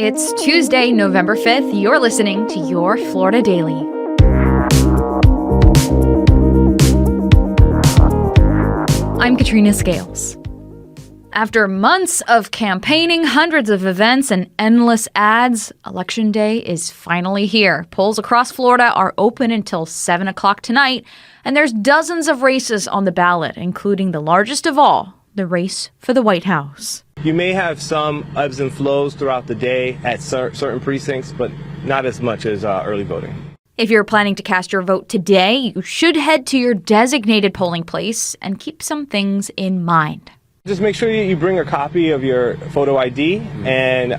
It's Tuesday, November 5th. You're listening to Your Florida Daily. I'm Katrina Scales. After months of campaigning, hundreds of events, and endless ads, Election Day is finally here. Polls across Florida are open until 7 o'clock tonight, and there's dozens of races on the ballot, including the largest of all, the race for the White House. You may have some ebbs and flows throughout the day at certain precincts, but not as much as early voting. If you're planning to cast your vote today, you should head to your designated polling place and keep some things in mind. Just make sure you bring a copy of your photo ID and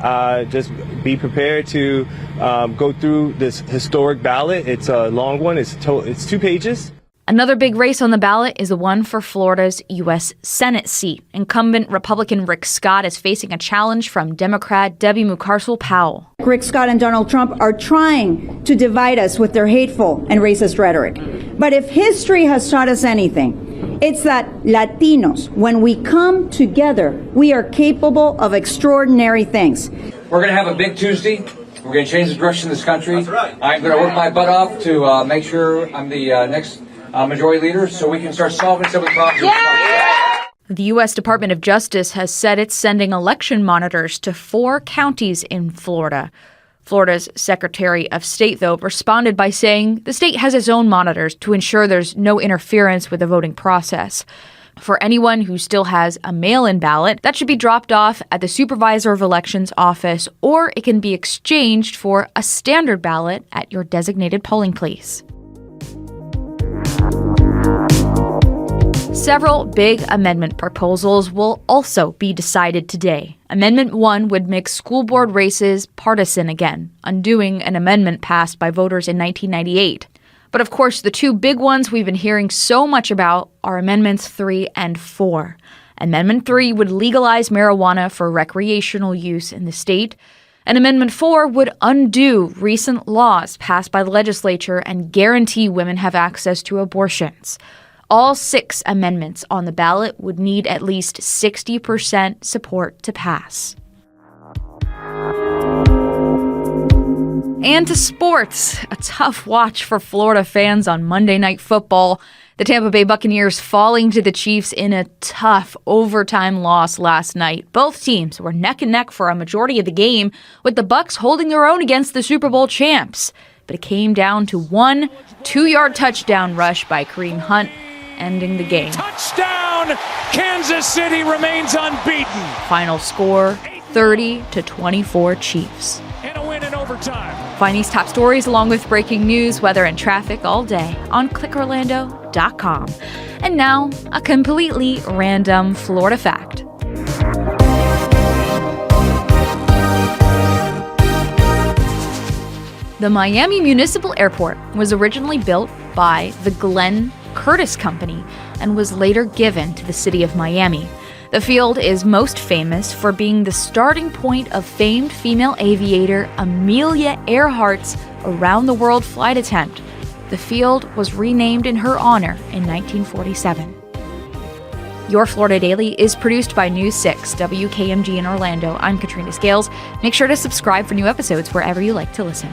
just be prepared to go through this historic ballot. It's a long one. It's 2 pages. Another big race on the ballot is the one for Florida's U.S. Senate seat. Incumbent Republican Rick Scott is facing a challenge from Democrat Debbie Mucarsel-Powell. Rick Scott and Donald Trump are trying to divide us with their hateful and racist rhetoric. But if history has taught us anything, it's that Latinos, when we come together, we are capable of extraordinary things. We're going to have a big Tuesday. We're going to change the direction of this country. That's right. I'm going to work my butt off to make sure I'm the next majority leader so we can start solving some of the problems. Yeah! The U.S. Department of Justice has said it's sending election monitors to 4 counties in Florida. Florida's Secretary of State, though, responded by saying the state has its own monitors to ensure there's no interference with the voting process. For anyone who still has a mail-in ballot, that should be dropped off at the Supervisor of Elections office, or it can be exchanged for a standard ballot at your designated polling place. Several big amendment proposals will also be decided today. Amendment 1 would make school board races partisan again, undoing an amendment passed by voters in 1998. But of course, the 2 big ones we've been hearing so much about are Amendments 3 and 4. Amendment 3 would legalize marijuana for recreational use in the state, and Amendment 4 would undo recent laws passed by the legislature and guarantee women have access to abortions. All 6 amendments on the ballot would need at least 60% support to pass. And to sports, a tough watch for Florida fans on Monday Night Football. The Tampa Bay Buccaneers falling to the Chiefs in a tough overtime loss last night. Both teams were neck and neck for a majority of the game, with the Bucs holding their own against the Super Bowl champs. But it came down to one 2-yard touchdown rush by Kareem Hunt, ending the game. Touchdown! Kansas City remains unbeaten. Final score, 30-24 Chiefs. And a win in overtime. Find these top stories along with breaking news, weather, and traffic all day on clickorlando.com. And now, a completely random Florida fact. The Miami Municipal Airport was originally built by the Glenn Curtiss Company and was later given to the city of Miami. The field is most famous for being the starting point of famed female aviator Amelia Earhart's around-the-world flight attempt. The field was renamed in her honor in 1947. Your Florida Daily is produced by News 6 WKMG in Orlando. I'm Katrina Scales. Make sure to subscribe for new episodes wherever you like to listen.